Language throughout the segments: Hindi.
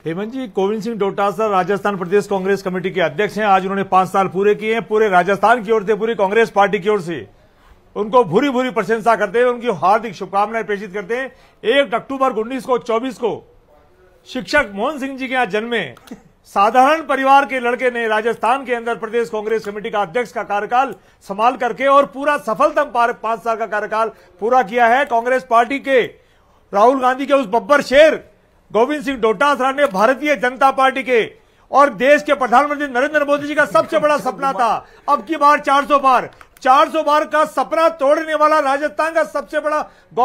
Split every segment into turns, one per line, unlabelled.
हेमंत जी, गोविंद सिंह डोटासरा राजस्थान प्रदेश कांग्रेस कमेटी के अध्यक्ष हैं। आज उन्होंने 5 साल पूरे किए हैं। पूरे राजस्थान की ओर से, पूरी कांग्रेस पार्टी की ओर से उनको भूरी भूरी प्रशंसा करते हैं, उनकी हार्दिक शुभकामनाएं प्रेषित करते हैं। 1 अक्टूबर 1924 को शिक्षक मोहन सिंह जी के यहां जन्मे साधारण परिवार के लड़के ने राजस्थान के अंदर प्रदेश कांग्रेस कमेटी का अध्यक्ष का कार्यकाल संभाल करके और पूरा सफलतम 5 साल का कार्यकाल पूरा किया है। कांग्रेस पार्टी के राहुल गांधी के उस बब्बर शेर गोविंद सिंह डोटासरा ने भारतीय जनता पार्टी के और देश के प्रधानमंत्री नरेंद्र मोदी जी का सबसे बड़ा सपना था अब की बार 400 बार का सपना तोड़ने वाला राजस्थान का सबसे बड़ा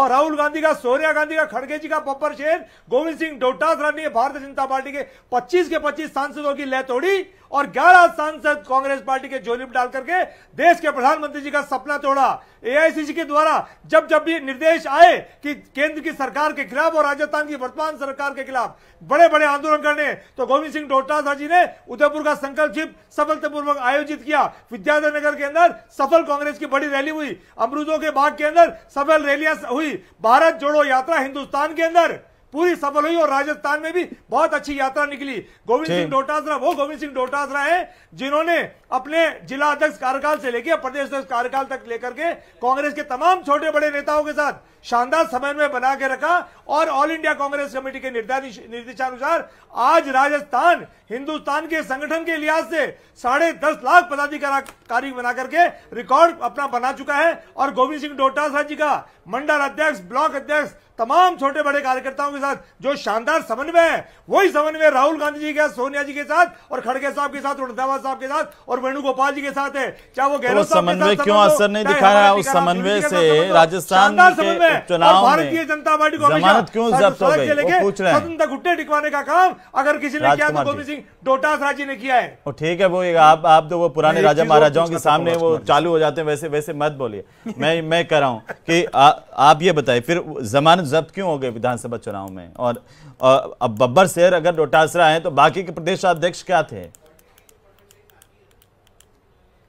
राहुल गांधी का, सोनिया गांधी का, खड़गे जी का बब्बर शेर गोविंद सिंह डोटासरा ने भारतीय जनता पार्टी के 25 के 25 सांसदों की लय तोड़ी और 11 सांसद कांग्रेस पार्टी के झोली में डाल करके देश के प्रधानमंत्री जी का सपना तोड़ा। एआईसीसी के द्वारा जब जब भी निर्देश आए कि केंद्र की सरकार के खिलाफ और राजस्थान की वर्तमान सरकार के खिलाफ बड़े बड़े आंदोलन करने, तो गोविंद सिंह डोटासरा जी ने उदयपुर का संकल्प शिविर सफलतापूर्वक आयोजित किया। विद्याधर नगर के अंदर सफल कांग्रेस की बड़ी रैली हुई, अमरूदों के बाग के अंदर सफल रैलियां हुई, भारत जोड़ो यात्रा हिंदुस्तान के अंदर पूरी सफल हुई और राजस्थान में भी बहुत अच्छी यात्रा निकली। गोविंद सिंह डोटासरा वो गोविंद सिंह डोटासरा है जिन्होंने अपने जिला अध्यक्ष कार्यकाल से लेकर प्रदेश अध्यक्ष कार्यकाल तक लेकर के कांग्रेस के तमाम छोटे बड़े नेताओं के साथ शानदार समन्वय बना के रखा और ऑल इंडिया कांग्रेस कमेटी के निर्देशानुसार आज राजस्थान हिंदुस्तान के संगठन के लिहाज से 10.5 लाख पदाधिकारी बना करके रिकॉर्ड अपना बना चुका है। और गोविंद सिंह डोटासरा जी का मंडल अध्यक्ष, ब्लॉक अध्यक्ष, तमाम छोटे बड़े कार्यकर्ताओं के साथ जो शानदार समन्वय है, वही समन्वय राहुल गांधी जी के साथ, सोनिया जी के साथ और खड़गे साहब के साथ, रंधावा साहब के साथ और वेणुगोपाल जी के साथ है। चाहे वो गहलोत साहब के साथ
क्यों असर नहीं दिखा रहा है? उस समन्वय से राजस्थान के चुनाव
भारतीय जनता पार्टी को
जमानत क्यों जब्त हो गई, वो पूछ रहे हैं।
सदन तक घुटने टिकवाने का काम अगर किसी ने किया तो गोविंद सिंह डोटासरा जी ने किया है।
ठीक है, वो आप तो वो पुराने राजा महाराजाओं के सामने वो चालू हो जाते हैं, वैसे मत बोलिए। मैं कह रहा हूं कि आप ये बताइए फिर जमानत जब्त क्यों हो गई विधानसभा चुनाव में? और अब बब्बर शेर अगर डोटासरा है तो बाकी के प्रदेश अध्यक्ष क्या थे?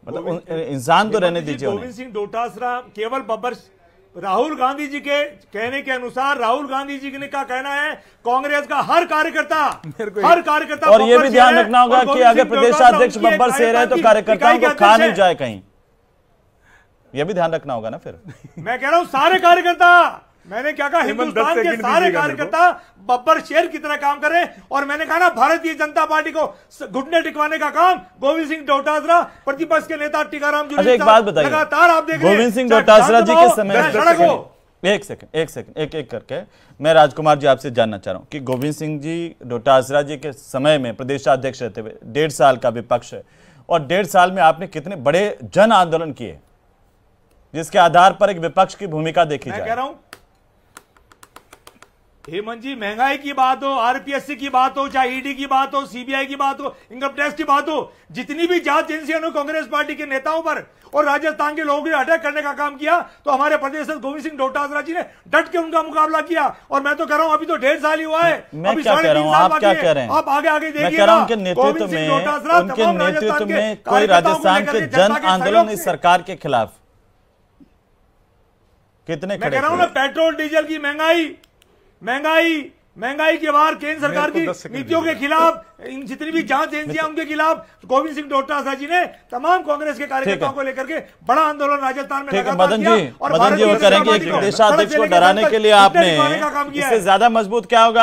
मतलब इंसान तो रहने दीजिए।
गोविंद सिंह डोटासरा केवल बब्बर, राहुल गांधी जी के कहने के अनुसार, राहुल गांधी जी ने क्या कहना है, कांग्रेस का हर कार्यकर्ता
और ये भी ध्यान रखना होगा कि अगर प्रदेशाध्यक्ष बब्बर शेर है तो कार्यकर्ताओं को खा नहीं जाए कहीं, ये भी ध्यान रखना होगा ना। फिर
मैं कह रहा हूं सारे कार्यकर्ता, मैंने क्या कहा, हिंदुस्तान के सारे कार्यकर्ता बब्बर शेर की तरह काम करें। और मैंने कहा ना, भारतीय जनता पार्टी को घुटने टिकवाने का काम गोविंद सिंह डोटासरा, प्रतिपक्ष के नेता टीकाराम जूली,
एक बात बताइए,
लगातार आप देख रहे हैं
गोविंद सिंह डोटासरा जी के समय, एक सेकंड एक करके मैं राजकुमार जी आपसे जानना चाह रहा हूं कि गोविंद सिंह जी डोटासरा जी के समय में प्रदेशाध्यक्ष रहते हुए 1.5 साल का विपक्ष है और 1.5 साल में आपने कितने बड़े जन आंदोलन किए जिसके आधार पर एक विपक्ष की भूमिका देखी जाए।
मैं कह रहा हूं हेमंत जी, महंगाई की बात हो, आरपीएससी की बात हो, चाहे ईडी की बात हो, सीबीआई की बात हो, इनकम टैक्स की बात हो, जितनी भी जांच एजेंसियों ने कांग्रेस पार्टी के नेताओं पर और राजस्थान के लोगों को अटैक करने का काम किया, तो हमारे प्रदेश गोविंद सिंह डोटासरा जी ने डट के उनका मुकाबला किया। और मैं तो कह रहा हूं अभी तो 1.5 साल ही हुआ है,
अभी 3.5 साल बाकी है। आप
आगे देखिएगा,
उनके नेतृत्व में कोई राजस्थान के जन आंदोलन इस सरकार के खिलाफ कितने खड़े?
मैं कह रहा हूं ना, पेट्रोल डीजल की महंगाई के बाद केंद्र सरकार की नीतियों के खिलाफ, इन जितनी भी जांच एजेंसियां उनके खिलाफ गोविंद सिंह डोटासरा जी ने तमाम कांग्रेस के कार्यकर्ताओं को लेकर के बड़ा आंदोलन राजस्थान में लगातार किया।
मदन जी वो करेंगे, एक प्रदेशाध्यक्ष को डराने के लिए आपने, इससे ज्यादा मजबूत क्या होगा?